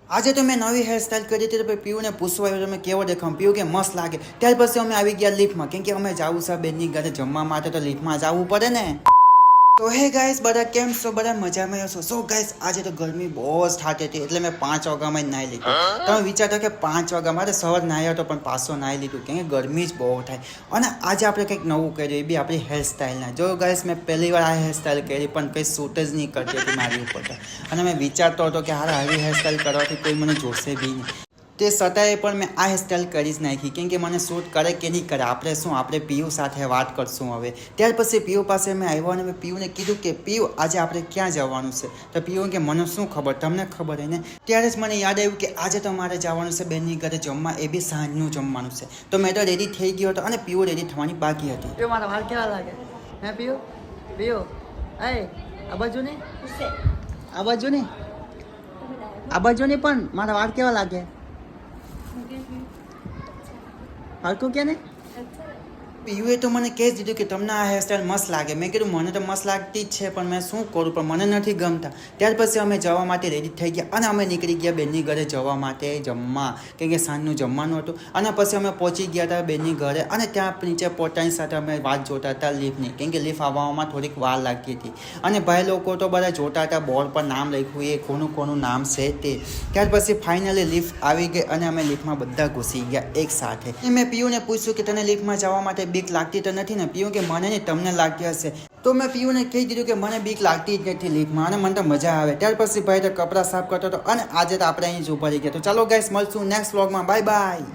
આજે તો મેં નવી હેરસ્ટાઈલ કરી હતી તો ભાઈ પીયુને પૂછવા આવ્યો તમે કેવો દેખાવ પીયુ કે મસ્ત લાગે ત્યાર પછી અમે આવી ગયા લિફ્ટમાં કેમ કે અમે જાવું છે બેનની ઘરે જમવા માટે તો લિફ્ટમાં જવું પડે ને તો હે ગાઈસ બધા કેમ છો બધા મજામાં હશો સો ગાઈસ આજે તો ગરમી બહુ જ થતી હતી એટલે મેં 5 વાગ્યામાં જ નાહી લીધું તમે વિચારતો કે 5 વાગ્યા મારે સવાર નાહ્યો હતો પણ પાછો નાહી લીધું કેમ કે ગરમી જ બહુ થાય અને આજે આપણે કંઈક નવું કર્યું એ બી આપણી હેરસ્ટાઈલના જો ગાઈસ મેં પહેલી વાર આ હેરસ્ટાઈલ કરી પણ કંઈ શૂટ જ નહીં કરતી હતી મારી ઉપર અને મેં વિચારતો હતો કે હારા આવી હેરસ્ટાઈલ કરવાથી કોઈ મને જોશે બી નહીં તે છતાંય પણ મેં આ હેરસ્ટાઈલ કરી જ નાખી કેમ કે મને શૂટ કરે કે નહીં કરે આપણે પીયુ સાથે વાત કરશું હવે ત્યાર પછી પીયુ પાસે મેં આવ્યો અને મેં પીયુને કીધું કે પીયુ આજે આપણે ક્યાં જવાનું છે તો પીયુ કે મને શું ખબર તમને ખબર હે ને ત્યારે જ મને યાદ આવ્યું કે આજે તો મારે જવાનું છે બેનની ઘરે જમવા એ બી સાંજનું જમવાનું છે તો મેં તો રેડી થઈ ગયો હતો અને પીયુ રેડી થવાની બાકી હતી મારા વાળ કેવા લાગે હે પીયુ પીયુ એ આ બાજુ ને આ બાજુ ને આ બાજુ ને પણ મારા વાળ કેવા લાગે હરકું કે ને પીયુએ તો મને કહી દીધું કે તમને આ હેરસ્ટાઈલ મસ્ત લાગે મેં કીધું મને તો મસ્ત લાગતી જ છે પણ મેં શું કરું પણ મને નથી ગમતા ત્યાર પછી અમે જવા માટે રેડી થઈ ગયા અને અમે નીકળી ગયા બેનની ઘરે જવા માટે જમવા કેમ કે સાંજનું જમવાનું હતું અને પછી અમે પહોંચી ગયા હતા બેનની ઘરે અને ત્યાં નીચે પોતાની સાથે અમે વાત જોતા હતા લિફ્ટની કેમ કે લિફ્ટ આવવામાં થોડીક વાર લાગતી હતી અને ભાઈ લોકો તો બધા જોતા હતા બોર્ડ પર નામ લખ્યું એ કોનું નામ છે તે ત્યાર પછી ફાઇનલી લિફ્ટ આવી ગઈ અને અમે લિફ્ટમાં બધા ઘૂસી ગયા એક સાથે મેં પીયુને પૂછ્યું કે તને લિફ્ટમાં જવા માટે બીક લાગતી તો નથી ને પીયુ કે મને નહીં તમને લાગતી હશે તો મેં પીયુને કહી દીધું કે મને બીક લાગતી જ નથી લીફમાં અને મને તો મજા આવે ત્યાર પછી ભાઈ તો કપડાં સાફ કરતો હતો અને આજે તો આપણે અહીં જ ઉભા રહી ગયા તો ચાલો ગાઈસ મળશું નેક્સ્ટ વ્લોગમાં બાય બાય